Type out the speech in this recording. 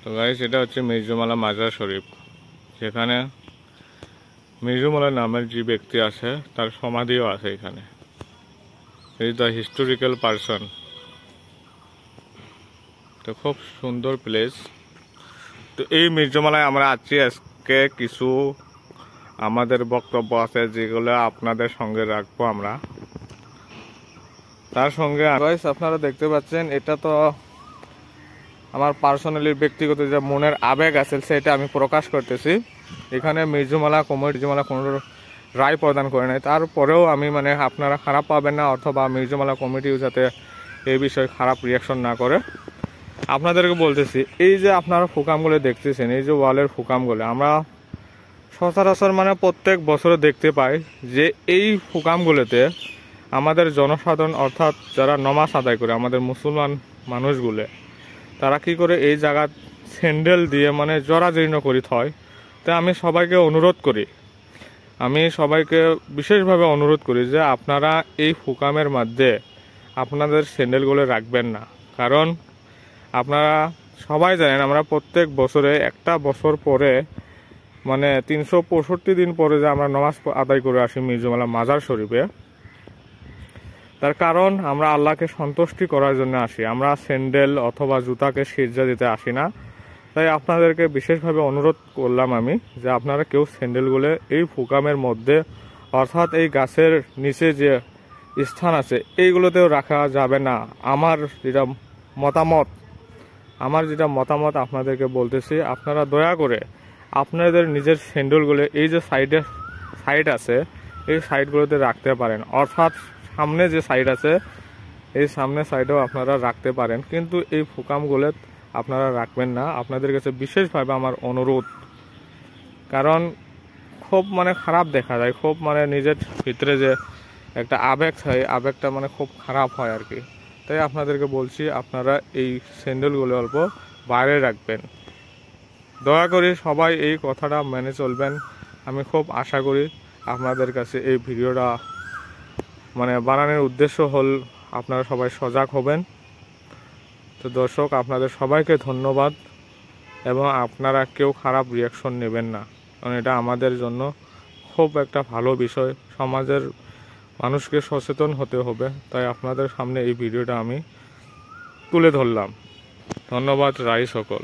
তো গাইস, এটা হচ্ছে মির্জুমালা মাজার শরীফ, যেখানে মির্জুমালা নামের যে ব্যক্তি আছে তার সমাধিও আছে এখানে। Is the historical person. তো খুব সুন্দর প্লেস। তো এই মির্জুমালায় আমরা আছি। আজকে কিছু আমাদের বক্তব্য আছে যেগুলো আপনাদের সঙ্গে রাখবো আমরা। তার সঙ্গে গাইস, আপনারা দেখতে পাচ্ছেন, এটা তো আমার পার্সোনালি ব্যক্তিগত যে মনের আবেগ আছে সেটা আমি প্রকাশ করতেছি। এখানে মির্জুমালা কোনো রায় প্রদান করে নাই, তারপরেও আমি আপনারা খারাপ পাবেন না, অথবা মির্জুমালা কমিটিও যাতে এই বিষয়ে খারাপ রিয়াকশন না করে আপনাদেরকে বলতেছি। এই যে আপনারা ফুকামগুলো দেখতেছেন, এই যে ওয়ালের ফুকামগুলো আমরা সচরাচর প্রত্যেক বছরে দেখতে পাই যে এই ফুকামগুলোতে আমাদের জনসাধারণ, অর্থাৎ যারা নমাজ আদায় করে আমাদের মুসলমান মানুষগুলো, তারা কি করে এই জায়গা স্যান্ডেল দিয়ে জরাজীর্ণ করিত হয়। তাই আমি সবাইকে বিশেষভাবে অনুরোধ করি যে আপনারা এই ফুকামের মধ্যে আপনাদের স্যান্ডেলগুলো রাখবেন না। কারণ আপনারা সবাই জানেন, আমরা প্রত্যেক বছরে একটা বছর পরে 365 দিন পরে যে আমরা নামাজ আদায় করে আসি মির্জুমালা মাজার শরীফে, তার কারণ আমরা আল্লাহকে সন্তুষ্টি করার জন্য আসি। আমরা স্যান্ডেল অথবা জুতাকে সিজদা দিতে আসি না। তাই আপনাদেরকে বিশেষভাবে অনুরোধ করলাম আমি যে আপনারা কেউ স্যান্ডেলগুলো এই ফুকামের মধ্যে, অর্থাৎ এই গাছের নিচে যে স্থান আছে এইগুলোতেও রাখা যাবে না। আমার যেটা মতামত আপনাদেরকে বলতেছি, আপনারা দয়া করে আপনাদের নিজের স্যান্ডেলগুলো এই যে সাইড আছে এই সাইডগুলোতে রাখতে পারেন, অর্থাৎ সামনে যে সাইড আছে এই সামনে সাইডেও আপনারা রাখতে পারেন, কিন্তু এই ফুকামগুলো আপনারা রাখবেন না। আপনাদের কাছে বিশেষভাবে আমার অনুরোধ। কারণ খুব খারাপ দেখা যায়, খুব নিজের ভিতরে যে একটা আবেগ হয়, আবেগটা খুব খারাপ হয় আর কি। তাই আপনাদেরকে বলছি, আপনারা এই স্যান্ডেলগুলো অল্প বাইরে রাখবেন। দয়া করে সবাই এই কথাটা মেনে চলবেন। আমি খুব আশা করি আপনাদের কাছে এই ভিডিওটা বানানোর উদ্দেশ্য হল আপনারা সবাই সজাগ হবেন। তো দর্শক, আপনাদের সবাইকে ধন্যবাদ, এবং আপনারা কেউ খারাপ রিয়াকশন নেবেন না, কারণ এটা আমাদের জন্য খুব একটা ভালো বিষয়। সমাজের মানুষকে সচেতন হতে হবে, তাই আপনাদের সামনে এই ভিডিওটা আমি তুলে ধরলাম। ধন্যবাদ রাই সকল।